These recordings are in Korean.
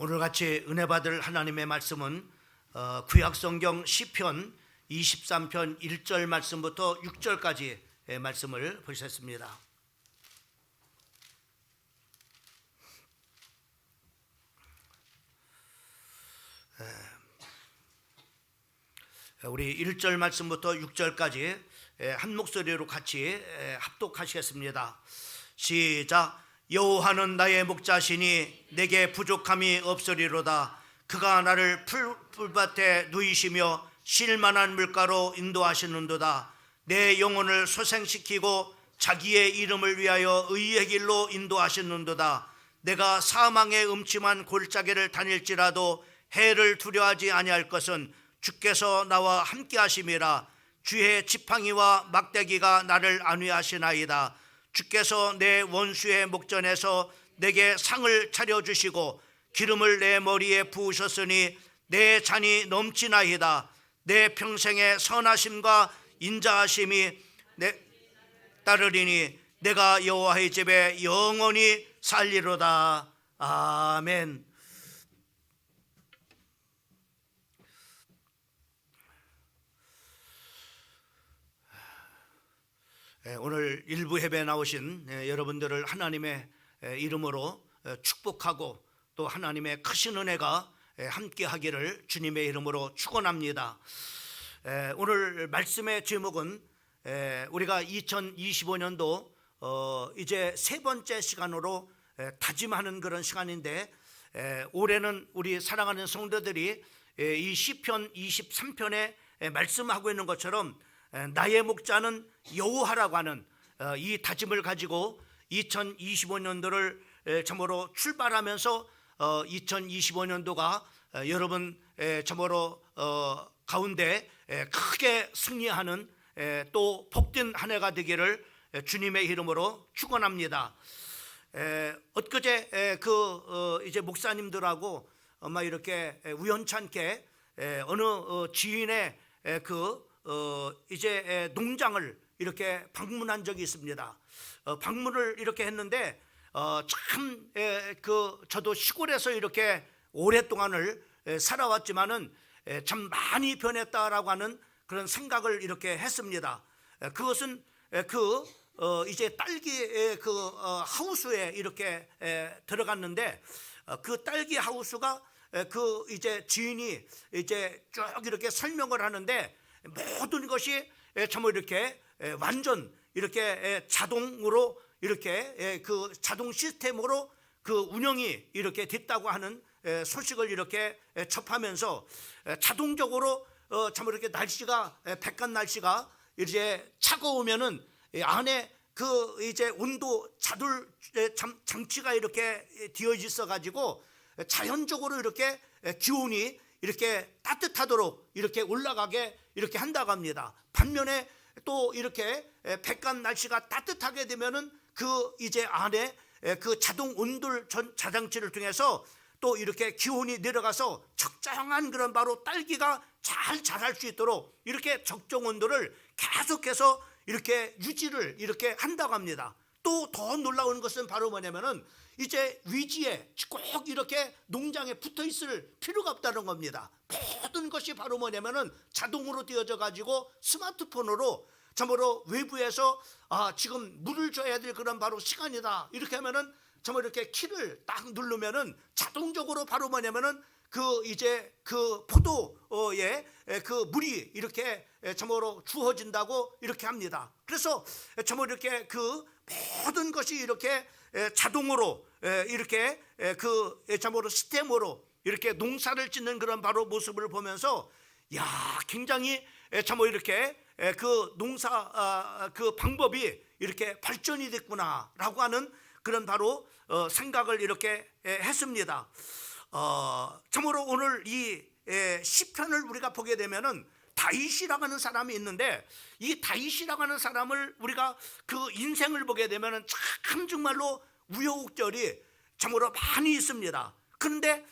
오늘 같이 은혜 받을 하나님의 말씀은 구약성경 시편 23편 1절 말씀부터 6절까지 말씀을 보셨습니다. 우리 1절 말씀부터 6절까지 한 목소리로 같이 합독하시겠습니다. 시작. 여호와는 나의 목자시니 내게 부족함이 없으리로다. 그가 나를 풀밭에 누이시며 쉴만한 물가로 인도하시는도다. 내 영혼을 소생시키고 자기의 이름을 위하여 의의 길로 인도하시는도다. 내가 사망의 음침한 골짜기를 다닐지라도 해를 두려워하지 아니할 것은 주께서 나와 함께 하심이라. 주의 지팡이와 막대기가 나를 안위하시나이다. 주께서 내 원수의 목전에서 내게 상을 차려주시고 기름을 내 머리에 부으셨으니 내 잔이 넘치나이다. 내 평생의 선하심과 인자하심이 내 따르리니 내가 여호와의 집에 영원히 살리로다. 아멘. 오늘 일부 예배에 나오신 여러분들을 하나님의 이름으로 축복하고 또 하나님의 크신 은혜가 함께 하기를 주님의 이름으로 축원합니다. 오늘 말씀의 제목은 우리가 2025년도 이제 세 번째 시간으로 다짐하는 그런 시간인데, 올해는 우리 사랑하는 성도들이 이 시편 23편에 말씀하고 있는 것처럼 나의 목자는 여호와라고 하는 이 다짐을 가지고 2025년도를 참으로 출발하면서 2025년도가 여러분 참으로 가운데 크게 승리하는 또 복된 한 해가 되기를 주님의 이름으로 축원합니다. 엊그제 이제 목사님들하고 이렇게 우연찮게 어느 지인의 이제 농장을 이렇게 방문한 적이 있습니다. 방문을 이렇게 했는데 참 저도 시골에서 이렇게 오랫동안을 살아왔지만은 참 많이 변했다라고 하는 그런 생각을 이렇게 했습니다. 그것은 이제 딸기 하우스에 이렇게 들어갔는데, 그 딸기 하우스가 이제 지인이 이제 쭉 이렇게 설명을 하는데, 모든 것이 참 이렇게 완전 이렇게 자동으로 이렇게 그 자동 시스템으로 그 운영이 이렇게 됐다고 하는 소식을 이렇게 접하면서, 자동적으로 참 이렇게 날씨가 백간 날씨가 이제 차가우면은 안에 이제 온도 자돌 장치가 이렇게 되어 있어 가지고 자연적으로 이렇게 기온이 이렇게 따뜻하도록 이렇게 올라가게 이렇게 한다고 합니다. 반면에 또 이렇게 백간 날씨가 따뜻하게 되면은 이제 안에 그 자동 온돌 자장치를 통해서 또 이렇게 기온이 내려가서 적정한 그런 바로 딸기가 잘 자랄 수 있도록 이렇게 적정 온도를 계속해서 이렇게 유지를 이렇게 한다고 합니다. 또 더 놀라운 것은 바로 뭐냐면은 이제 위지에 꼭 이렇게 농장에 붙어 있을 필요가 없다는 겁니다. 모든 것이 바로 뭐냐면은 자동으로 되어져 가지고 스마트폰으로 참으로 외부에서 지금 물을 줘야 될 그런 바로 시간이다 이렇게 하면은 참으로 이렇게 키를 딱 누르면은 자동적으로 바로 뭐냐면은 이제 포도에 물이 이렇게 참으로 주어진다고 이렇게 합니다. 그래서 참으로 이렇게 모든 것이 이렇게 자동으로 이렇게 참으로 시스템으로 이렇게 농사를 짓는 그런 바로 모습을 보면서, 굉장히 참으로 이렇게 농사 방법이 이렇게 발전이 됐구나라고 하는 그런 바로 생각을 이렇게 했습니다. 참으로 오늘 이 시편을 우리가 보게 되면은 다윗이라고 하는 사람이 있는데, 이 다윗이라고 하는 사람을 우리가 인생을 보게 되면은 참 정말로 우여곡절이 참으로 많이 있습니다. 그런데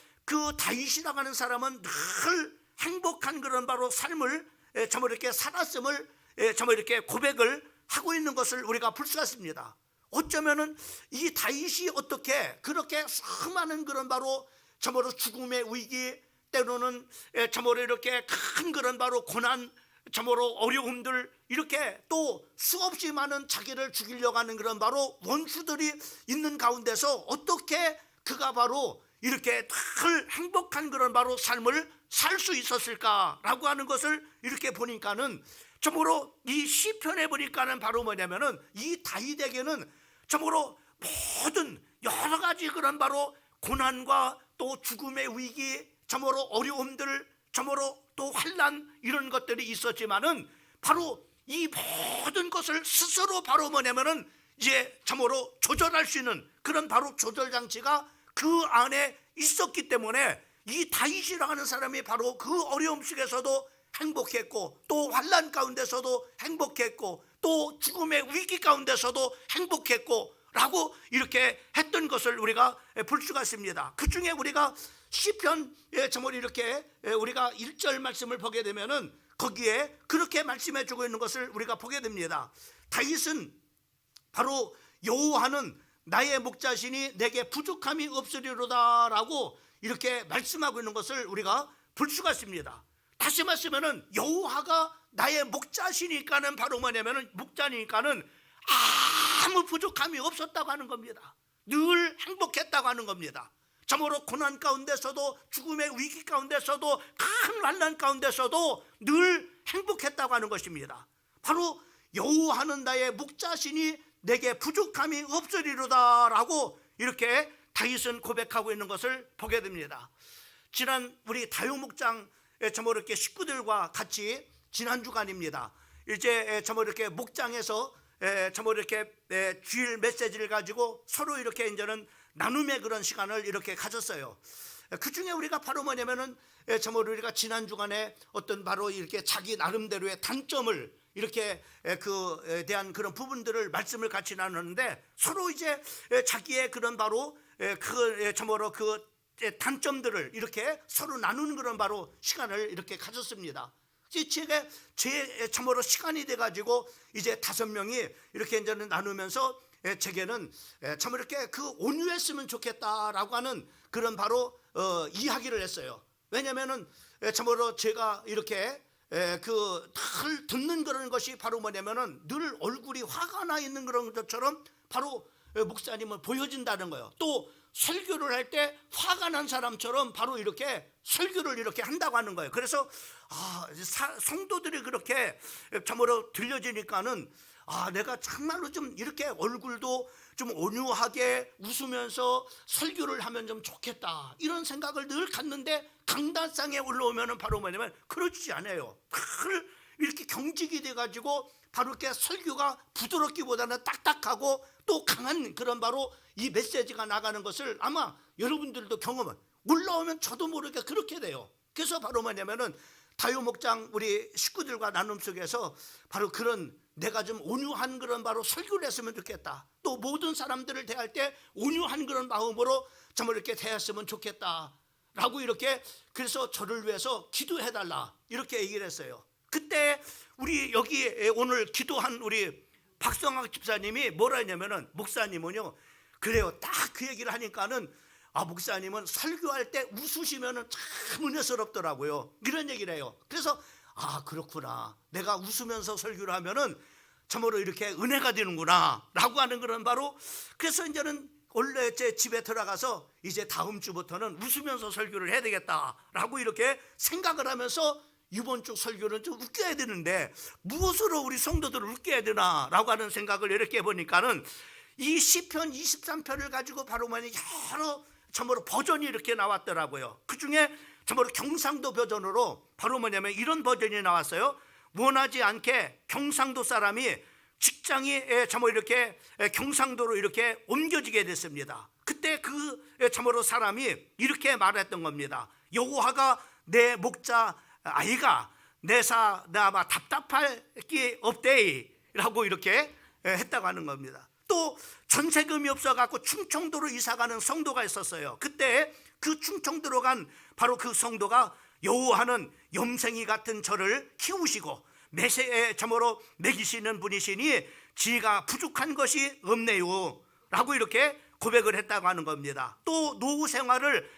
다윗이라고 하는 사람은 늘 행복한 그런 바로 삶을 참으로 이렇게 살았음을 참으로 이렇게 고백을 하고 있는 것을 우리가 볼 수가 있습니다. 어쩌면은 이 다윗이 어떻게 그렇게 수많은 그런 바로 참으로 죽음의 위기, 때로는 참으로 이렇게 큰 그런 바로 고난, 참으로 어려움들, 이렇게 또 수없이 많은 자기를 죽이려고 하는 그런 바로 원수들이 있는 가운데서 어떻게 그가 바로 이렇게 늘 행복한 그런 바로 삶을 살 수 있었을까라고 하는 것을 이렇게 보니까는 참으로 이 시편에 보니까는 바로 뭐냐면은 이 다윗에게는 참으로 모든 여러 가지 그런 바로 고난과 또 죽음의 위기, 참으로 어려움들, 참으로 또 환난, 이런 것들이 있었지만은 바로 이 모든 것을 스스로 바로 뭐냐면은 이제 참으로 조절할 수 있는 그런 바로 조절 장치가 그 안에 있었기 때문에 이 다윗이라고 하는 사람이 바로 그 어려움 속에서도 행복했고, 또 환난 가운데서도 행복했고, 또 죽음의 위기 가운데서도 행복했고 라고 이렇게 했던 것을 우리가 볼 수가 있습니다. 그 중에 우리가 시편에 참으로 이렇게 우리가 1절 말씀을 보게 되면은 거기에 그렇게 말씀해 주고 있는 것을 우리가 보게 됩니다. 다윗은 바로 여호와는 나의 목자시니 내게 부족함이 없으리로다 라고 이렇게 말씀하고 있는 것을 우리가 볼 수가 있습니다. 다시 말씀하면은 여호와가 나의 목자시니까는 바로 뭐냐면은 목자니까는 아무 부족함이 없었다고 하는 겁니다. 늘 행복했다고 하는 겁니다. 참으로 고난 가운데서도, 죽음의 위기 가운데서도, 큰 환난 가운데서도 늘 행복했다고 하는 것입니다. 바로 여호와는 나의 목자시니 내게 부족함이 없으리로다 라고 이렇게 다윗은 고백하고 있는 것을 보게 됩니다. 지난 우리 다요 목장 참으로 이렇게 식구들과 같이 지난 주간입니다. 이제 참으로 이렇게 목장에서 참으로 이렇게 주일 메시지를 가지고 서로 이렇게 이제는 나눔의 그런 시간을 이렇게 가졌어요. 그 중에 우리가 바로 뭐냐면은 참으로 우리가 지난 주간에 어떤 바로 이렇게 자기 나름대로의 단점을 이렇게 그에 대한 그런 부분들을 말씀을 같이 나누는데, 서로 이제 자기의 그런 바로 그 참으로 그 단점들을 이렇게 서로 나누는 그런 바로 시간을 이렇게 가졌습니다. 제 참으로 시간이 돼가지고 이제 5명이 이렇게 이제는 나누면서 제게는 참 이렇게 그 온유했으면 좋겠다라고 하는 그런 바로 이야기를 했어요. 왜냐면은 참으로 제가 이렇게 그 늘 듣는 그런 것이 바로 뭐냐면은 늘 얼굴이 화가 나 있는 그런 것처럼 바로 목사님은 보여진다는 거예요. 또 설교를 할 때 화가 난 사람처럼 바로 이렇게 설교를 이렇게 한다고 하는 거예요. 그래서 성도들이 그렇게 참으로 들려지니까는 내가 정말로 좀 이렇게 얼굴도 좀 온유하게 웃으면서 설교를 하면 좀 좋겠다, 이런 생각을 늘 갖는데 강단상에 올라오면은 바로 뭐냐면 그러지 않아요. 이렇게 경직이 돼가지고 바로 이렇게 설교가 부드럽기보다는 딱딱하고 또 강한 그런 바로 이 메시지가 나가는 것을 아마 여러분들도 경험은, 올라오면 저도 모르게 그렇게 돼요. 그래서 바로 뭐냐면은 다요 목장 우리 식구들과 나눔 속에서 바로 그런 내가 좀 온유한 그런 바로 설교를 했으면 좋겠다, 또 모든 사람들을 대할 때 온유한 그런 마음으로 정말 이렇게 대했으면 좋겠다 라고 이렇게, 그래서 저를 위해서 기도해달라 이렇게 얘기를 했어요. 그때 우리 여기 오늘 기도한 우리 박성학 집사님이 뭐라 했냐면은, 목사님은요 그래요, 딱 그 얘기를 하니까는 목사님은 설교할 때 웃으시면은 참 은혜스럽더라고요, 이런 얘기를 해요. 그래서 그렇구나, 내가 웃으면서 설교를 하면은 참으로 이렇게 은혜가 되는구나 라고 하는 그런 바로, 그래서 이제는 원래 제 집에 들어가서 이제 다음 주부터는 웃으면서 설교를 해야 되겠다 라고 이렇게 생각을 하면서 이번 주 설교는 좀 웃겨야 되는데 무엇으로 우리 성도들을 웃겨야 되나 라고 하는 생각을 이렇게 해보니까는 이 시편 23편을 가지고 바로 여러 참으로 버전이 이렇게 나왔더라고요. 그 중에 참으로 경상도 버전으로 바로 뭐냐면 이런 버전이 나왔어요. 원하지 않게 경상도 사람이 직장이 참으로 이렇게 경상도로 이렇게 옮겨지게 됐습니다. 그때 그 참으로 사람이 이렇게 말했던 겁니다. 여호와가 내 목자 아이가 내사 나마 답답할 게 없대라고 이렇게 했다고 하는 겁니다. 또 전세금이 없어갖고 충청도로 이사가는 성도가 있었어요. 그때 그 충청도로 간 바로 그 성도가 여호와는 염생이 같은 저를 키우시고 매세에 참으로 먹이시는 분이시니 지가 부족한 것이 없네요 라고 이렇게 고백을 했다고 하는 겁니다. 또 노후 생활을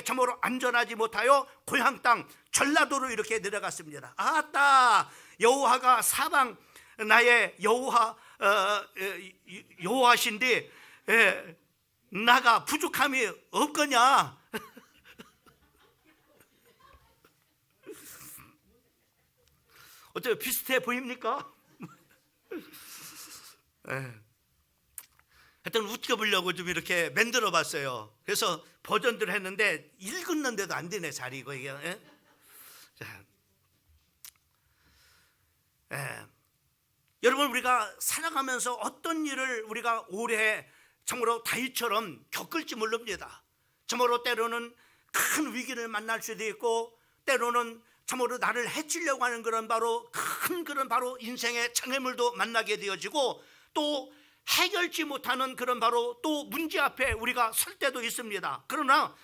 참으로 안전하지 못하여 고향 땅 전라도로 이렇게 내려갔습니다. 아따, 여호와가 사방 나의 여호와신데 나가 부족함이 없거냐? 어때요? 비슷해 보입니까? 하여튼 웃겨보려고 좀 이렇게 만들어 봤어요. 그래서 버전들을 했는데 읽었는데도 안 되네, 잘 이거. 자, 여러분, 우리가 살아가면서 어떤 일을 우리가 오래 참으로 다윗처럼 겪을지 모릅니다. 참으로 때로는 큰 위기를 만날 수도 있고, 때로는 참으로 나를 해치려고 하는 그런 바로 인생의 장애물도 만나게 되어지고, 또 해결치 못하는 그런 바로 또 문제 앞에 우리가 설 때도 있습니다. 그러나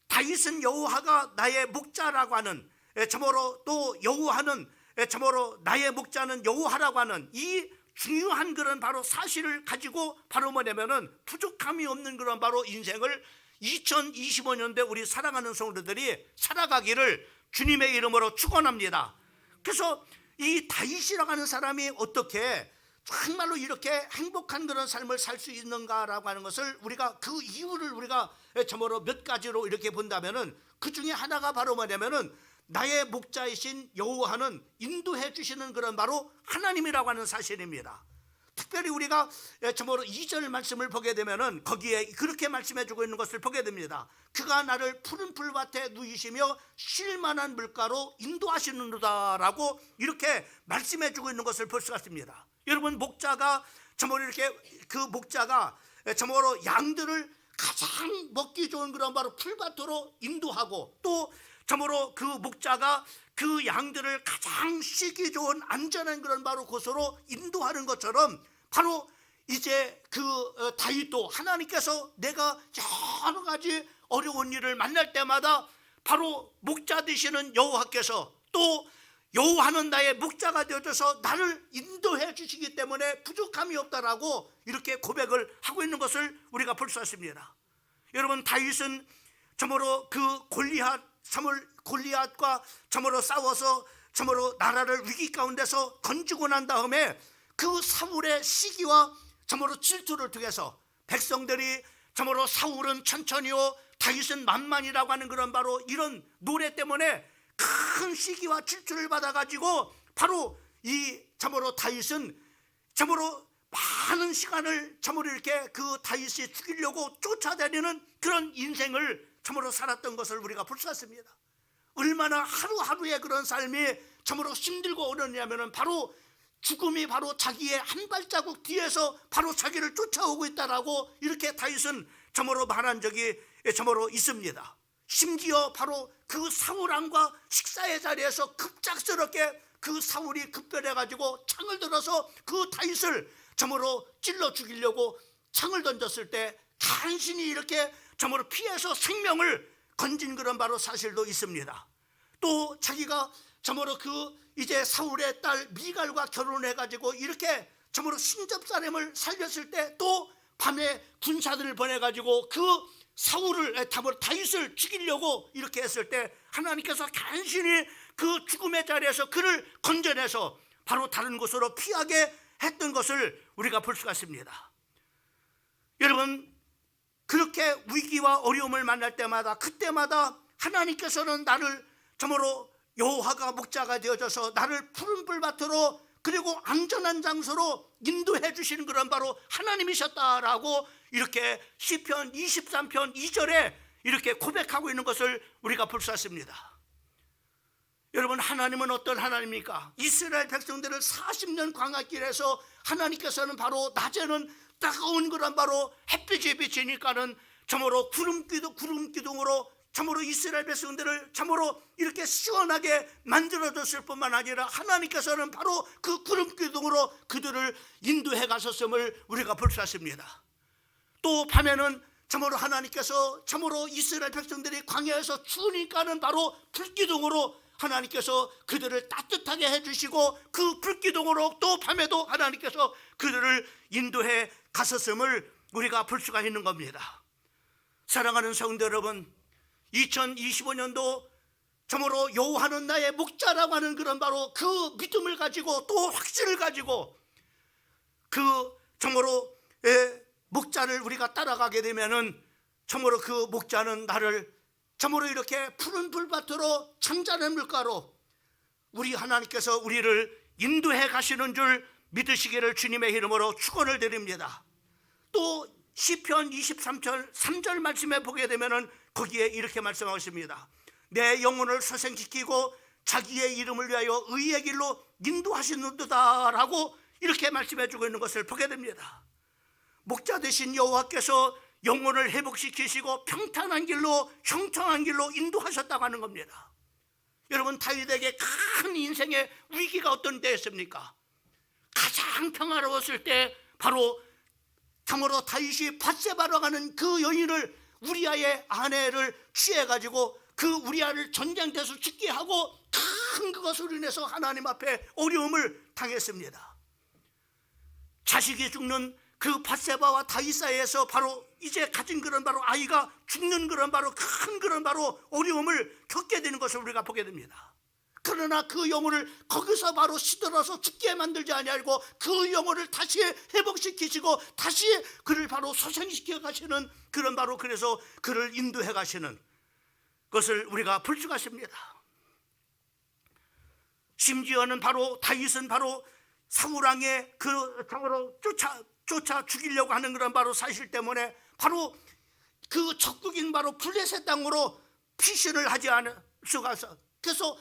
다윗은 여호와가 나의 목자라고 하는, 참으로 또 여호와는 참으로 나의 목자는 여호와라고 하는 이 중요한 그런 바로 사실을 가지고 바로 뭐냐면은 부족함이 없는 그런 바로 인생을 2025년도에 우리 사랑하는 성도들이 살아가기를 주님의 이름으로 축원합니다. 그래서 이 다윗이라고 하는 사람이 어떻게 정말로 이렇게 행복한 그런 삶을 살 수 있는가라고 하는 것을 우리가 그 이유를 우리가 참으로 몇 가지로 이렇게 본다면은 그 중에 하나가 바로 뭐냐면은 나의 목자이신 여호와는 인도해 주시는 그런 바로 하나님이라고 하는 사실입니다. 특별히 우리가 참으로 2절 말씀을 보게 되면은 거기에 그렇게 말씀해 주고 있는 것을 보게 됩니다. 그가 나를 푸른 풀밭에 누이시며 쉴만한 물가로 인도하시는도다라고 이렇게 말씀해 주고 있는 것을 볼 수가 있습니다. 여러분, 목자가 참으로 이렇게 그 목자가 참으로 양들을 가장 먹기 좋은 그런 바로 풀밭으로 인도하고, 또 참으로 그 목자가 그 양들을 가장 쉬기 좋은 안전한 그런 바로 곳으로 인도하는 것처럼, 바로 이제 그 다윗도 하나님께서 내가 여러 가지 어려운 일을 만날 때마다 바로 목자 되시는 여호와께서, 또 여호와는 나의 목자가 되어줘서 나를 인도해 주시기 때문에 부족함이 없다라고 이렇게 고백을 하고 있는 것을 우리가 볼 수 있습니다. 여러분, 다윗은 참으로 그 골리앗과 참으로 싸워서 참으로 나라를 위기 가운데서 건지고 난 다음에 그 사울의 시기와 참으로 질투를 통해서 백성들이 참으로 사울은 천천히요 다윗은 만만이라고 하는 그런 바로 이런 노래 때문에 큰 시기와 질투를 받아가지고 바로 이 참으로 다윗은 참으로 많은 시간을 참으로 이렇게 그 다윗이 죽이려고 쫓아다니는 그런 인생을 참으로 살았던 것을 우리가 볼 수 있습니다. 얼마나 하루하루의 그런 삶이 참으로 힘들고 어렵냐면은 바로 죽음이 바로 자기의 한 발자국 뒤에서 바로 자기를 쫓아오고 있다라고 이렇게 다윗은 참으로 말한 적이 참으로 있습니다. 심지어 바로 그 사울왕과 식사의 자리에서 급작스럽게 그 사울이 급변해가지고 창을 들어서 그 다윗을 참으로 찔러 죽이려고 창을 던졌을 때 간신히 이렇게 참으로 피해서 생명을 건진 그런 바로 사실도 있습니다. 또 자기가 참으로 그 이제 사울의 딸 미갈과 결혼해가지고 이렇게 참으로 신접사람을 살렸을 때 또 밤에 군사들을 보내가지고 그 사울을 다윗을 죽이려고 이렇게 했을 때 하나님께서 간신히 그 죽음의 자리에서 그를 건져내서 바로 다른 곳으로 피하게 했던 것을 우리가 볼 수가 있습니다. 여러분, 그렇게 위기와 어려움을 만날 때마다 그때마다 하나님께서는 나를 참으로 여호와가 목자가 되어져서 나를 푸른 불밭으로 그리고 안전한 장소로 인도해 주시는 그런 바로 하나님이셨다라고 이렇게 시편 23편 2절에 이렇게 고백하고 있는 것을 우리가 볼 수 있습니다. 여러분, 하나님은 어떤 하나님입니까? 이스라엘 백성들을 40년 광야길에서 하나님께서는 바로 낮에는 따가운 그런 바로 햇빛이 비치니까는 참으로 구름 기둥으로 참으로 이스라엘 백성들을 참으로 이렇게 시원하게 만들어줬을 뿐만 아니라 하나님께서는 바로 그 구름 기둥으로 그들을 인도해 가셨음을 우리가 볼 수 있습니다. 또 밤에는 참으로 하나님께서 참으로 이스라엘 백성들이 광야에서 추우니까는 바로 불기둥으로 하나님께서 그들을 따뜻하게 해주시고 그 불기둥으로 또 밤에도 하나님께서 그들을 인도해 가셨음을 우리가 볼 수가 있는 겁니다. 사랑하는 성도 여러분, 2025년도 참으로 여호와는 나의 목자라고 하는 그런 바로 그 믿음을 가지고 또 확신을 가지고 그 참으로 목자를 우리가 따라가게 되면은 참으로 그 목자는 나를 참으로 이렇게 푸른 불밭으로 잠자는 물가로 우리 하나님께서 우리를 인도해 가시는 줄 믿으시기를 주님의 이름으로 축원을 드립니다. 또 시편 23편 3절 말씀에 보게 되면은 거기에 이렇게 말씀하고 있습니다. 내 영혼을 소생시키고 자기의 이름을 위하여 의의 길로 인도하시는도다 라고 이렇게 말씀해 주고 있는 것을 보게 됩니다. 목자 되신 여호와께서 영혼을 회복시키시고 평탄한 길로 형통한 길로 인도하셨다고 하는 겁니다. 여러분, 다윗에게 큰 인생의 위기가 어떤 때였습니까? 가장 평화로웠을 때 바로 참으로 다윗이 밧세바라고 하는 그 여인을 우리아의 아내를 취해가지고 그 우리아를 전쟁터에서 죽게 하고 큰 그것으로 인해서 하나님 앞에 어려움을 당했습니다. 자식이 죽는 그 밧세바와 다윗 사이에서 바로 이제 가진 그런 바로 아이가 죽는 그런 바로 큰 그런 바로 어려움을 겪게 되는 것을 우리가 보게 됩니다. 그러나 그 영혼을 거기서 바로 시들어서 죽게 만들지 아니하고 그 영혼을 다시 회복시키시고 다시 그를 바로 소생시켜 가시는 그런 바로 그래서 그를 인도해 가시는 것을 우리가 볼 수가 있습니다. 심지어는 바로 다윗은 바로 사울왕의 그 참으로 쫓아 죽이려고 하는 그런 바로 사실 때문에 바로 그 적국인 바로 블레셋 땅으로 피신을 하지 않을 수가 없어. 그래서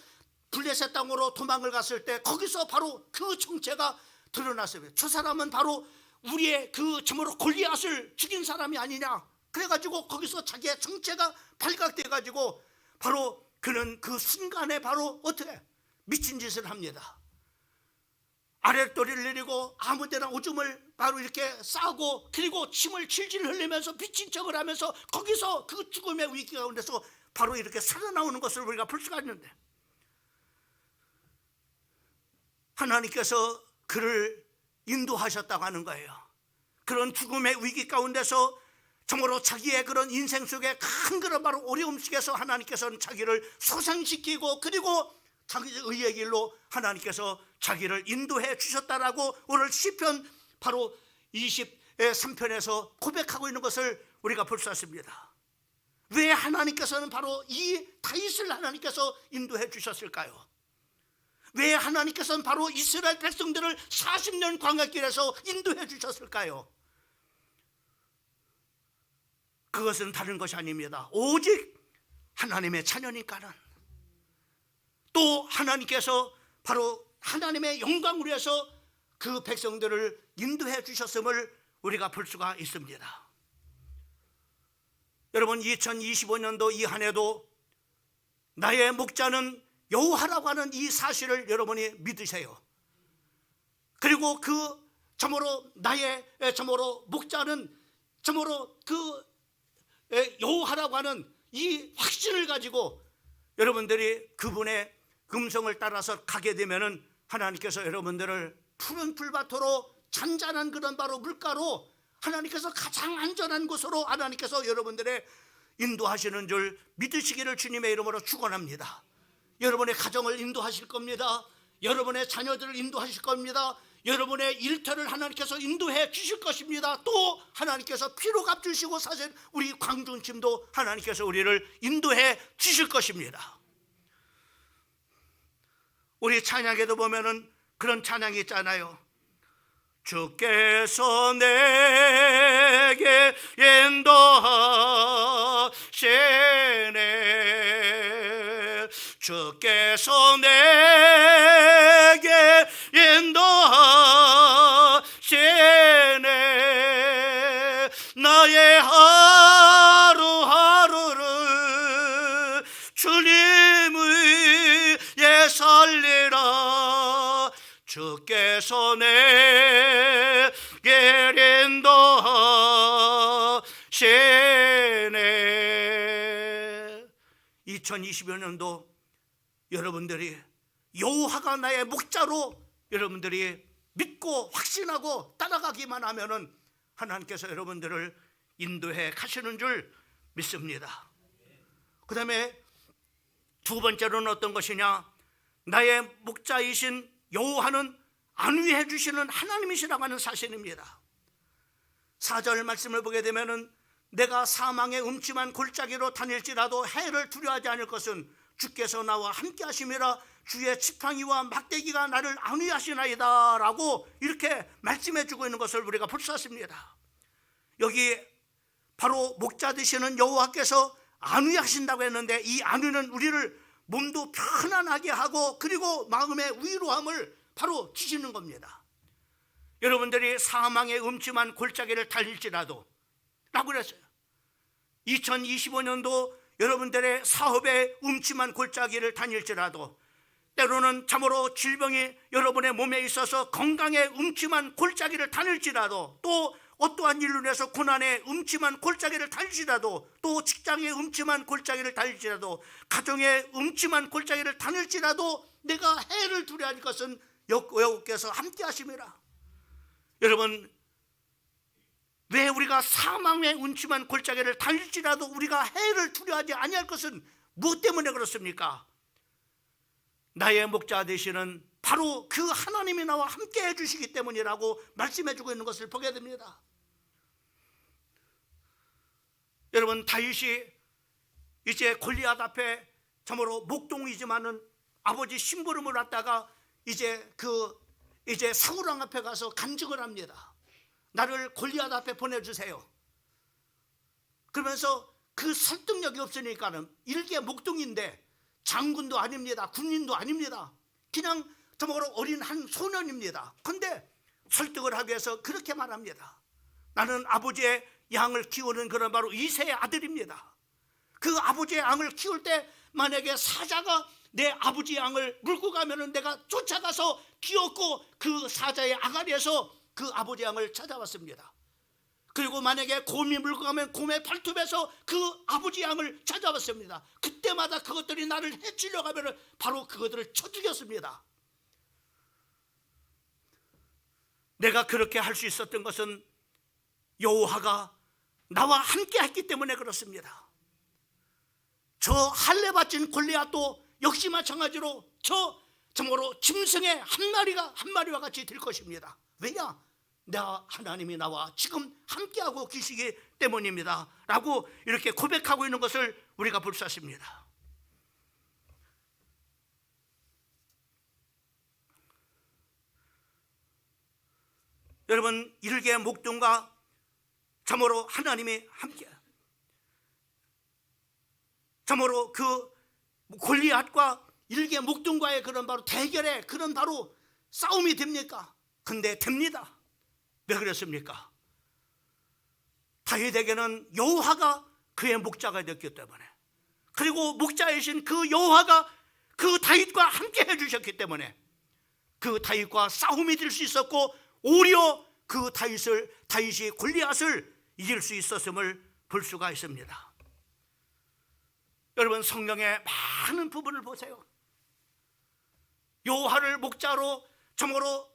블레셋 땅으로 도망을 갔을 때 거기서 바로 그 정체가 드러났어요. 저 사람은 바로 우리의 그 참으로 골리앗을 죽인 사람이 아니냐. 그래가지고 거기서 자기의 정체가 발각돼 가지고 바로 그는 그 순간에 바로 어떻게 미친 짓을 합니다. 아랫도리를 내리고 아무데나 오줌을 바로 이렇게 싸고 그리고 침을 질질 흘리면서 미친 척을 하면서 거기서 그 죽음의 위기 가운데서 바로 이렇게 살아나오는 것을 우리가 볼 수가 있는데, 하나님께서 그를 인도하셨다고 하는 거예요. 그런 죽음의 위기 가운데서 정말로 자기의 그런 인생 속에 큰 그런 바로 어려움 속에서 하나님께서는 자기를 소생시키고 그리고 자기의 의의 길로 하나님께서 자기를 인도해 주셨다라고 오늘 시편 바로 23편에서 고백하고 있는 것을 우리가 볼 수 있습니다. 왜 하나님께서는 바로 이 다윗을 하나님께서 인도해 주셨을까요? 왜 하나님께서는 바로 이스라엘 백성들을 40년 광야길에서 인도해 주셨을까요? 그것은 다른 것이 아닙니다. 오직 하나님의 자녀니까는, 또 하나님께서 바로 하나님의 영광을 위해서 그 백성들을 인도해 주셨음을 우리가 볼 수가 있습니다. 여러분, 2025년도 이 한 해도 나의 목자는 여호와라고 하는 이 사실을 여러분이 믿으세요. 그리고 그 참으로 나의 참으로 목자는 참으로 그 여호와라고 하는 이 확신을 가지고 여러분들이 그분의 음성을 따라서 가게 되면은 하나님께서 여러분들을 푸른 풀밭으로 잔잔한 그런 바로 물가로 하나님께서 가장 안전한 곳으로 하나님께서 여러분들의 인도하시는 줄 믿으시기를 주님의 이름으로 축원합니다. 여러분의 가정을 인도하실 겁니다. 여러분의 자녀들을 인도하실 겁니다. 여러분의 일터를 하나님께서 인도해 주실 것입니다. 또 하나님께서 피로 갚주시고 사실 우리 광준팀도 하나님께서 우리를 인도해 주실 것입니다. 우리 찬양에도 보면은 그런 찬양이 있잖아요. 주께서 내게 인도하시네, 주께서 내게 인도하시네, 나의 하루하루를 주님의 예 살리라, 주께서 내게 인도하시네. 2020년도 여러분들이 여호와가 나의 목자로 여러분들이 믿고 확신하고 따라가기만 하면은 하나님께서 여러분들을 인도해 가시는 줄 믿습니다. 그 다음에 두 번째로는 어떤 것이냐, 나의 목자이신 여호와는 안위해 주시는 하나님이시라고 하는 사실입니다. 4절 말씀을 보게 되면은 내가 사망의 음침한 골짜기로 다닐지라도 해를 두려워하지 않을 것은 주께서 나와 함께 하심이라, 주의 지팡이와 막대기가 나를 안위하시나이다 라고 이렇게 말씀해 주고 있는 것을 우리가 볼 수 있습니다. 여기 바로 목자 되시는 여호와께서 안위하신다고 했는데, 이 안위는 우리를 몸도 편안하게 하고 그리고 마음의 위로함을 바로 주시는 겁니다. 여러분들이 사망의 음침한 골짜기를 달릴지라도 라고 그랬어요. 2025년도 여러분들의 사업의 음침한 골짜기를 다닐지라도, 때로는 참으로 질병이 여러분의 몸에 있어서 건강의 음침한 골짜기를 다닐지라도, 또 어떠한 일로 인해서 고난의 음침한 골짜기를 다닐지라도, 또 직장의 음침한 골짜기를 다닐지라도, 가정의 음침한 골짜기를 다닐지라도 내가 해를 두려워할 것은 여호와께서 함께 하심이라. 여러분, 왜 우리가 사망의 음침한 골짜기를 다닐지라도 우리가 해를 두려워하지 아니할 것은 무엇 때문에 그렇습니까? 나의 목자 되시는 바로 그 하나님이 나와 함께 해주시기 때문이라고 말씀해 주고 있는 것을 보게 됩니다. 여러분, 다윗이 이제 골리앗 앞에 참으로 목동이지만은 아버지 심부름을 왔다가 이제 사울 왕 앞에 가서 간증을 합니다. 나를 골리앗 앞에 보내주세요. 그러면서 그 설득력이 없으니까는 일개 목동인데 장군도 아닙니다, 군인도 아닙니다, 그냥 참으로 어린 한 소년입니다. 그런데 설득을 하기 위해서 그렇게 말합니다. 나는 아버지의 양을 키우는 그런 바로 이새의 아들입니다. 그 아버지의 양을 키울 때 만약에 사자가 내 아버지 양을 물고 가면은 내가 쫓아가서 기었고 그 사자의 아가리에서 그 아버지 양을 찾아왔습니다. 그리고 만약에 곰이 물고 가면 곰의 발톱에서 그 아버지 양을 찾아왔습니다. 그때마다 그것들이 나를 해치려고 하면 바로 그것들을 쳐 죽였습니다. 내가 그렇게 할 수 있었던 것은 여호와가 나와 함께 했기 때문에 그렇습니다. 저 할례 바친 골리앗도 역시 마찬가지로 정말로 짐승의 한 마리와 같이 될 것입니다. 왜냐? 나 하나님이 나와 지금 함께하고 계시기 때문입니다 라고 이렇게 고백하고 있는 것을 우리가 볼 수 있습니다. 여러분, 일개 목동과 참으로 하나님이 함께, 참으로 그 골리앗과 일개 목동과의 그런 바로 대결의 그런 바로 싸움이 됩니까? 근데 됩니다. 왜 그랬습니까? 다윗에게는 여호와가 그의 목자가 됐기 때문에, 그리고 목자이신 그 여호와가 그 다윗과 함께 해주셨기 때문에 그 다윗과 싸움이 될 수 있었고, 오히려 그 다윗이 골리앗을 이길 수 있었음을 볼 수가 있습니다. 여러분, 성경의 많은 부분을 보세요. 여호와를 목자로 참으로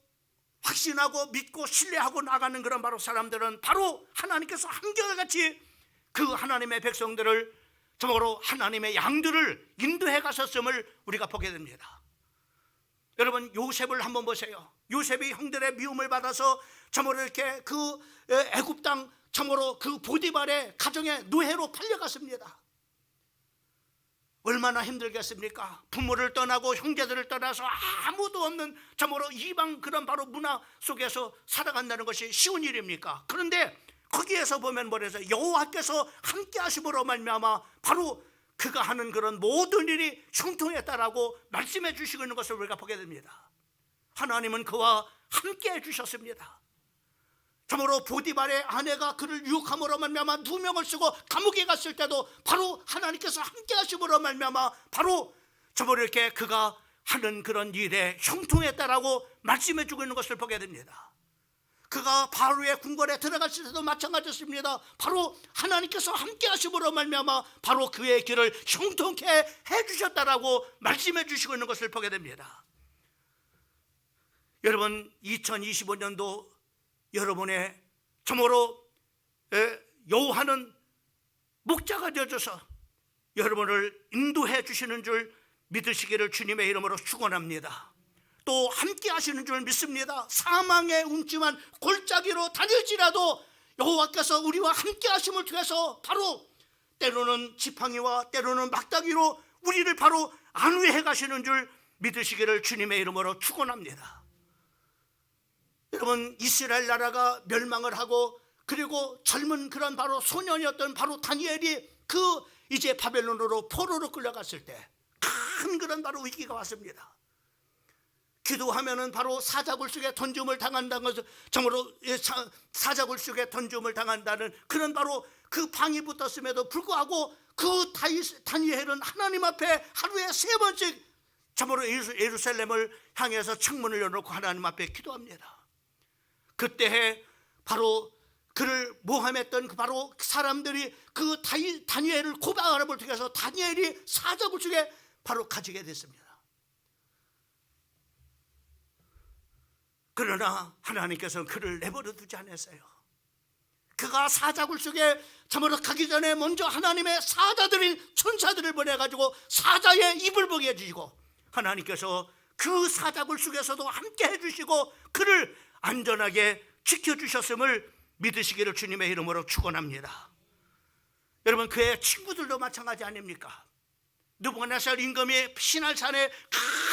확신하고 믿고 신뢰하고 나가는 그런 바로 사람들은 바로 하나님께서 한결같이 그 하나님의 백성들을 참으로 하나님의 양들을 인도해 가셨음을 우리가 보게 됩니다. 여러분, 요셉을 한번 보세요. 요셉이 형들의 미움을 받아서 참으로 이렇게 그 애굽 땅 참으로 그 보디발의 가정의 노예로 팔려갔습니다. 얼마나 힘들겠습니까? 부모를 떠나고 형제들을 떠나서 아무도 없는 참으로 이방 그런 바로 문화 속에서 살아간다는 것이 쉬운 일입니까? 그런데 거기에서 보면 뭐래서 여호와께서 함께 하심으로 말미암아 바로 그가 하는 그런 모든 일이 형통했다라고 말씀해 주시고 있는 것을 우리가 보게 됩니다. 하나님은 그와 함께 해주셨습니다. 참으로 보디발의 아내가 그를 유혹함으로 말미암아 누명을 쓰고 감옥에 갔을 때도 바로 하나님께서 함께 하심으로 말미암아 바로 참으로 이렇게 그가 하는 그런 일에 형통했다라고 말씀해 주고 있는 것을 보게 됩니다. 그가 바로의 궁궐에 들어갔을 때도 마찬가지였습니다. 바로 하나님께서 함께 하심으로 말미암아 바로 그의 길을 형통케 해주셨다라고 말씀해 주시고 있는 것을 보게 됩니다. 여러분, 2025년도 여러분의 참으로 여호와는 목자가 되어줘서 여러분을 인도해 주시는 줄 믿으시기를 주님의 이름으로 축원합니다. 또 함께 하시는 줄 믿습니다. 사망의 음침한 골짜기로 다닐지라도 여호와께서 우리와 함께 하심을 통해서 바로 때로는 지팡이와 때로는 막다기로 우리를 바로 안위해 가시는 줄 믿으시기를 주님의 이름으로 축원합니다. 여러분, 이스라엘 나라가 멸망을 하고 그리고 젊은 그런 바로 소년이었던 바로 다니엘이 그 이제 바벨론으로 포로로 끌려갔을 때 큰 그런 바로 위기가 왔습니다. 기도하면은 바로 사자굴 속에 던짐을 당한다는 것을 정말로 사자굴 속에 던짐을 당한다는 그런 바로 그 방이 붙었음에도 불구하고 그 다니엘은 하나님 앞에 하루에 3번씩 정말로 예루살렘을 향해서 창문을 열어놓고 하나님 앞에 기도합니다. 그때 바로 그를 모함했던 바로 사람들이 그 다니엘을 고발함을 통해서 다니엘이 사자굴 속에 바로 갇히게 됐습니다. 그러나 하나님께서는 그를 내버려 두지 않았어요. 그가 사자굴 속에 참으로 가기 전에 먼저 하나님의 사자들인 천사들을 보내가지고 사자의 입을 보게 해주시고 하나님께서 그 사자굴 속에서도 함께 해주시고 그를 안전하게 지켜주셨음을 믿으시기를 주님의 이름으로 축원합니다. 여러분, 그의 친구들도 마찬가지 아닙니까? 느부갓네살 임금이 시날산에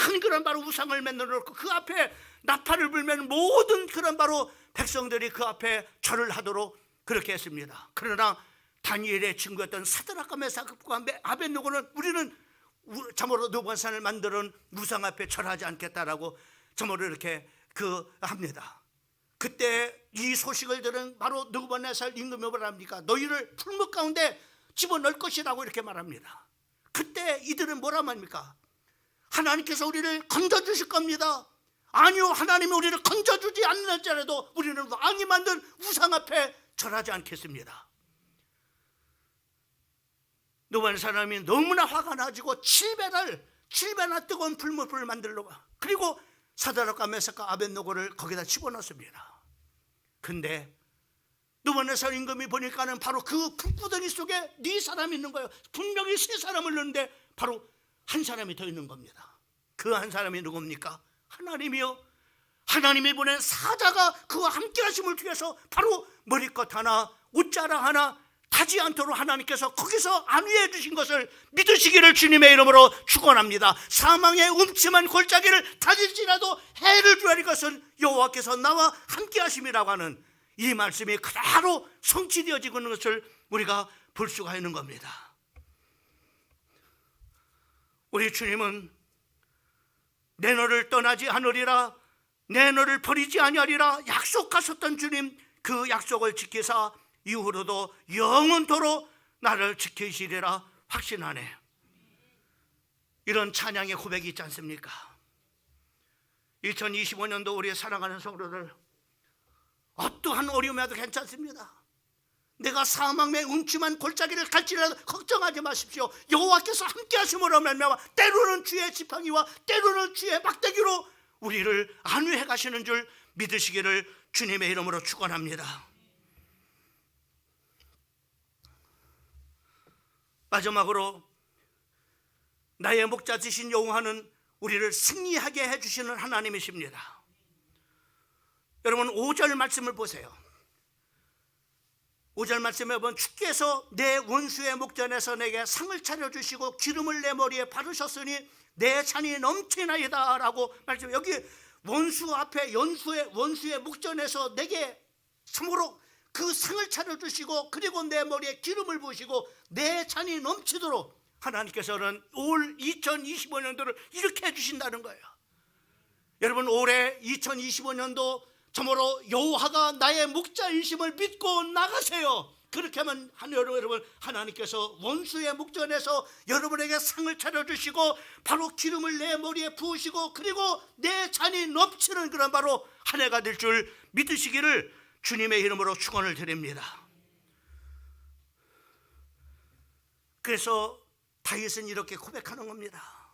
큰 그런 바로 우상을 만들어 놓고 그 앞에 나팔을 불면 모든 그런 바로 백성들이 그 앞에 절을 하도록 그렇게 했습니다. 그러나 다니엘의 친구였던 사드락과 메삭과 아벳느고는 우리는 참으로 느부갓네살을 만드는 우상 앞에 절하지 않겠다라고 참으로 이렇게 합니다. 그때 이 소식을 들은 바로 느부갓네살 임금이 뭐라 합니까? 너희를 풀무 가운데 집어넣을 것이라고 이렇게 말합니다. 그때 이들은 뭐라 말합니까? 하나님께서 우리를 건져주실 겁니다. 아니요, 하나님이 우리를 건져주지 않는지라도 우리는 왕이 만든 우상 앞에 절하지 않겠습니다. 느부갓네살 사람이 너무나 화가 나지고 7배나 뜨거운 풀무불을 만들려고 그리고 사드락과 메삭과 아벳느고를 거기다 집어넣습니다. 근데 느부갓네살 임금이 보니까는 바로 그 풀구덩이 속에 4사람이 있는 거예요. 분명히 3사람을 넣는데 바로 한 사람이 더 있는 겁니다. 그 한 사람이 누굽니까? 하나님이요. 하나님이 보낸 사자가 그와 함께 하심을 통해서 바로 머리껏 하나 옷자락 하나 타지 않도록 하나님께서 거기서 안위해 주신 것을 믿으시기를 주님의 이름으로 축원합니다. 사망의 음침한 골짜기를 다닐지라도 해를 주하리 것은 여호와께서 나와 함께 하심이라고 하는 이 말씀이 그대로 성취되어지고 있는 것을 우리가 볼 수가 있는 겁니다. 우리 주님은 내 너를 떠나지 않으리라, 내 너를 버리지 아니하리라 약속하셨던 주님, 그 약속을 지키사 이후로도 영원토록 나를 지키시리라 확신하네. 이런 찬양의 고백이 있지 않습니까? 2025년도 우리의 사랑하는 성도들, 어떠한 어려움에도 괜찮습니다. 내가 사망의 음침한 골짜기를 갈지라도 걱정하지 마십시오. 여호와께서 함께 하심으로 말미암아 때로는 주의 지팡이와 때로는 주의 막대기로 우리를 안위해 가시는 줄 믿으시기를 주님의 이름으로 축원합니다. 마지막으로 나의 목자 되신 여호와는 우리를 승리하게 해주시는 하나님이십니다. 여러분 5절 말씀을 보세요. 5절 말씀에 보면 주께서 내 원수의 목전에서 내게 상을 차려주시고 기름을 내 머리에 바르셨으니 내 잔이 넘치나이다 라고 말씀. 여기 원수 앞에 원수의 목전에서 내게 참으로 그 상을 차려주시고 그리고 내 머리에 기름을 부으시고 내 잔이 넘치도록 하나님께서는 올 2025년도를 이렇게 해주신다는 거예요. 여러분 올해 2025년도 참으로 여호와가 나의 목자이심을 믿고 나가세요. 그렇게 하면 여러분 하나님께서 원수의 목전에서 여러분에게 상을 차려주시고 바로 기름을 내 머리에 부으시고 그리고 내 잔이 넘치는 그런 바로 한 해가 될 줄 믿으시기를 주님의 이름으로 축원을 드립니다. 그래서 다윗은 이렇게 고백하는 겁니다.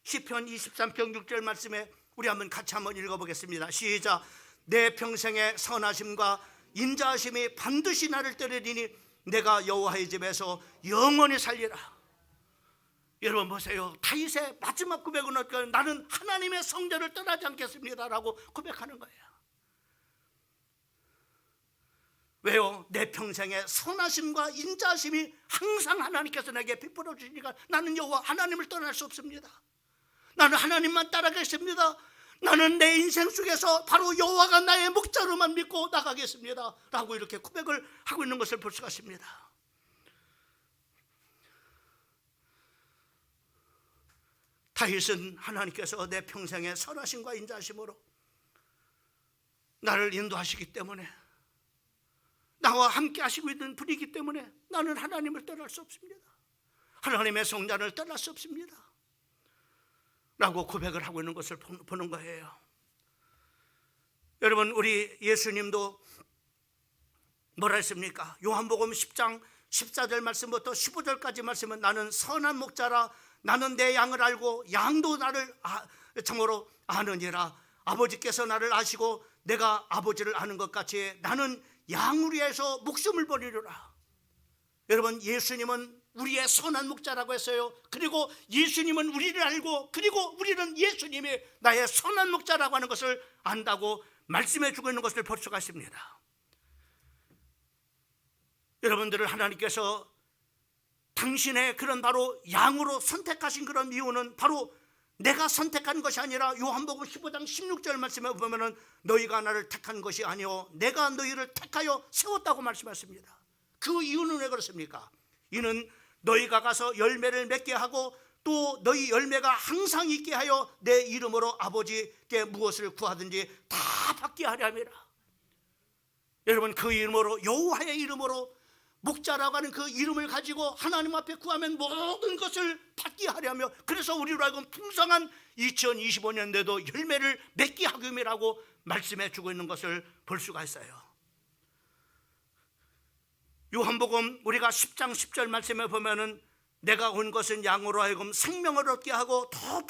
시편 23편 6절 말씀에 우리 같이 한번 읽어보겠습니다. 시작. 내 평생의 선하심과 인자하심이 반드시 나를 따르리니 내가 여호와의 집에서 영원히 살리라. 여러분 보세요. 다윗의 마지막 고백은 나는 하나님의 성전을 떠나지 않겠습니다라고 고백하는 거예요. 왜요? 내 평생에 선하심과 인자심이 항상 하나님께서 내게 베풀어 주시니까 나는 여호와 하나님을 떠날 수 없습니다. 나는 하나님만 따라가겠습니다. 나는 내 인생 속에서 바로 여호와가 나의 목자로만 믿고 나가겠습니다 라고 이렇게 고백을 하고 있는 것을 볼 수가 있습니다. 다윗은 하나님께서 내 평생의 선하심과 인자심으로 나를 인도하시기 때문에, 나와 함께 하시고 있는 분이기 때문에 나는 하나님을 떠날 수 없습니다. 하나님의 성전을 떠날 수 없습니다 라고 고백을 하고 있는 것을 보는 거예요. 여러분, 우리 예수님도 뭐라 했습니까? 요한복음 10장 14절 말씀부터 15절까지 말씀은 나는 선한 목자라, 나는 내 양을 알고 양도 나를 참으로 아느니라. 아버지께서 나를 아시고 내가 아버지를 아는 것 같이 나는 양을 위해서 목숨을 버리리라. 여러분, 예수님은 우리의 선한 목자라고 했어요. 그리고 예수님은 우리를 알고, 그리고 우리는 예수님이 나의 선한 목자라고 하는 것을 안다고 말씀해 주고 있는 것을 볼 수가 있습니다. 여러분들을 하나님께서 당신의 그런 바로 양으로 선택하신 그런 이유는 바로 내가 선택한 것이 아니라 요한복음 15장 16절 말씀에 보면은 너희가 나를 택한 것이 아니요 내가 너희를 택하여 세웠다고 말씀하십니다. 그 이유는 왜 그렇습니까? 이는 너희가 가서 열매를 맺게 하고 또 너희 열매가 항상 있게 하여 내 이름으로 아버지께 무엇을 구하든지 다 받게 하려 함이라. 여러분, 그 이름으로, 여호와의 이름으로, 목자라고 하는 그 이름을 가지고 하나님 앞에 구하면 모든 것을 받게 하려며, 그래서 우리로 하여금 풍성한 2025년대도 열매를 맺게 하기위함이라고 말씀해 주고 있는 것을 볼 수가 있어요. 요한복음 우리가 10장 10절 말씀에 보면은 내가 온 것은 양으로 하여금 생명을 얻게 하고 더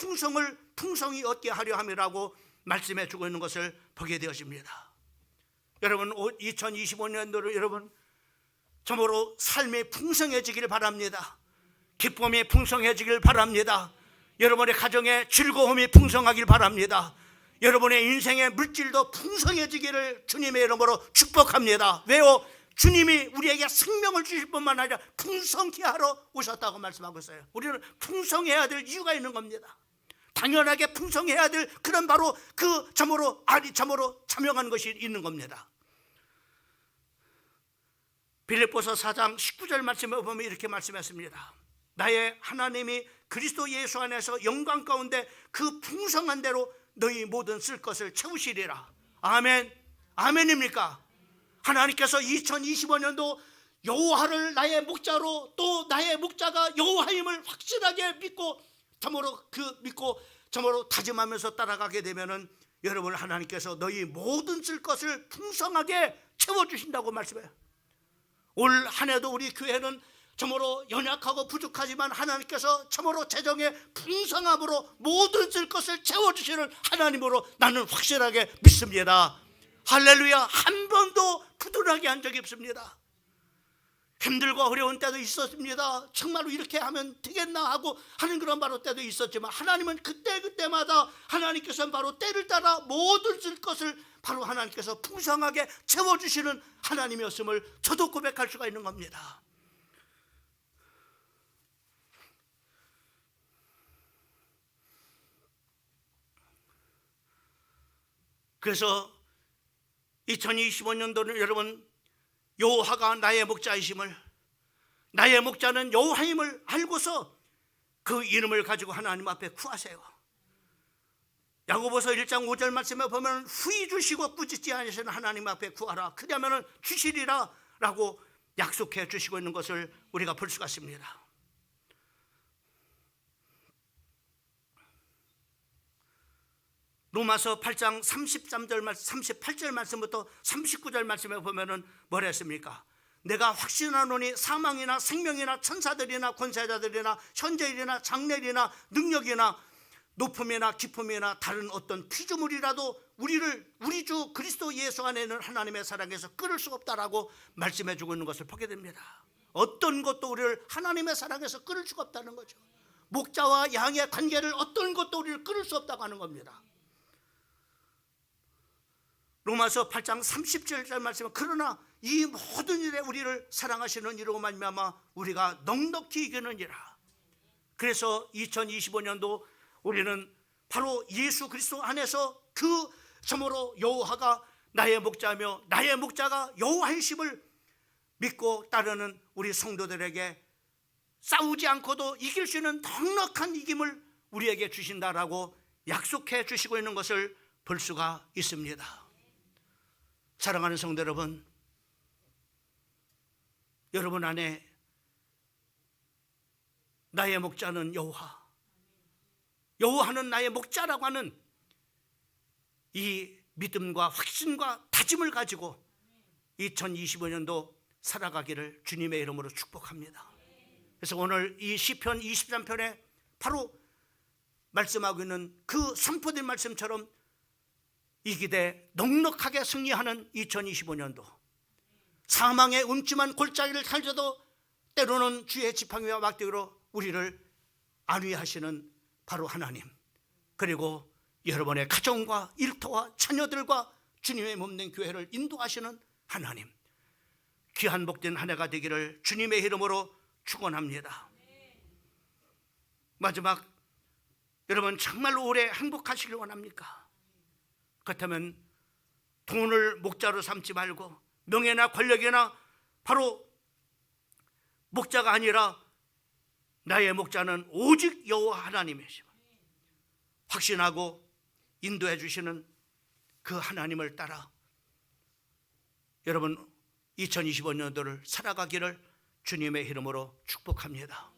풍성히 얻게 하려 함이라고 말씀해 주고 있는 것을 보게 되어집니다. 여러분, 2025년도로 여러분 참으로 삶이 풍성해지길 바랍니다. 기쁨이 풍성해지길 바랍니다. 여러분의 가정에 즐거움이 풍성하길 바랍니다. 여러분의 인생의 물질도 풍성해지기를 주님의 이름으로 축복합니다. 왜요? 주님이 우리에게 생명을 주실 뿐만 아니라 풍성케 하러 오셨다고 말씀하고 있어요. 우리는 풍성해야 될 이유가 있는 겁니다. 당연하게 풍성해야 될 그런 바로 그 참으로 자명한 것이 있는 겁니다. 빌립보서 4장 19절 말씀에 보면 이렇게 말씀했습니다. 나의 하나님이 그리스도 예수 안에서 영광 가운데 그 풍성한 대로 너희 모든 쓸 것을 채우시리라. 아멘. 아멘입니까? 하나님께서 2025년도 여호와를 나의 목자로, 또 나의 목자가 여호와임을 확실하게 믿고 참으로 다짐하면서 따라가게 되면은 여러분, 하나님께서 너희 모든 쓸 것을 풍성하게 채워주신다고 말씀해요. 올 한 해도 우리 교회는 참으로 연약하고 부족하지만 하나님께서 참으로 재정의 풍성함으로 모든 쓸 것을 채워주시는 하나님으로 나는 확실하게 믿습니다. 할렐루야. 한 번도 부도나게 한 적이 없습니다. 힘들고 어려운 때도 있었습니다. 정말로 이렇게 하면 되겠나 하고 하는 그런 바로 때도 있었지만 하나님은 그때마다 하나님께서는 바로 때를 따라 모든 쓸 것을 바로 하나님께서 풍성하게 채워주시는 하나님이었음을 저도 고백할 수가 있는 겁니다. 그래서 2025년도는 여러분, 여호와가 나의 목자이심을, 나의 목자는 여호와임을 알고서 그 이름을 가지고 하나님 앞에 구하세요. 야고보서 1장 5절 말씀에 보면 후히 주시고 꾸짖지 않으시는 하나님 앞에 구하라. 그러면 주시리라 라고 약속해 주시고 있는 것을 우리가 볼 수가 있습니다. 로마서 8장 38절 말씀부터 39절 말씀에 보면은 뭐라 했습니까? 내가 확신하노니 사망이나 생명이나 천사들이나 권세자들이나 현재일이나 장래일이나 능력이나 높음이나 깊음이나 다른 어떤 피조물이라도 우리 주 그리스도 예수 안에는 하나님의 사랑에서 끊을 수 없다라고 말씀해 주고 있는 것을 보게 됩니다. 어떤 것도 우리를 하나님의 사랑에서 끊을 수가 없다는 거죠. 목자와 양의 관계를 어떤 것도 우리를 끊을 수 없다고 하는 겁니다. 로마서 8장 37절 말씀은 그러나 이 모든 일에 우리를 사랑하시는 이로 말미암아 우리가 넉넉히 이기느니라. 그래서 2025년도 우리는 바로 예수 그리스도 안에서 그 참으로 여호와가 나의 목자며 나의 목자가 여호와의 심을 믿고 따르는 우리 성도들에게 싸우지 않고도 이길 수 있는 넉넉한 이김을 우리에게 주신다라고 약속해 주시고 있는 것을 볼 수가 있습니다. 사랑하는 성도 여러분, 여러분 안에 나의 목자는 여호와, 여호와는 나의 목자라고 하는 이 믿음과 확신과 다짐을 가지고 2025년도 살아가기를 주님의 이름으로 축복합니다. 그래서 오늘 이 시편 23편에 바로 말씀하고 있는 그 선포된 말씀처럼 이기되 넉넉하게 승리하는 2025년도, 사망의 음침한 골짜기를 탈져도 때로는 주의 지팡이와 막대기로 우리를 안위하시는 바로 하나님, 그리고 여러분의 가정과 일터와 자녀들과 주님의 몸된 교회를 인도하시는 하나님, 귀한 복된 한 해가 되기를 주님의 이름으로 축원합니다. 마지막, 여러분 정말로 올해 행복하시길 원합니까? 그렇다면 돈을 목자로 삼지 말고 명예나 권력이나 바로 목자가 아니라 나의 목자는 오직 여호와 하나님이시오. 확신하고 인도해 주시는 그 하나님을 따라 여러분 2025년도를 살아가기를 주님의 이름으로 축복합니다.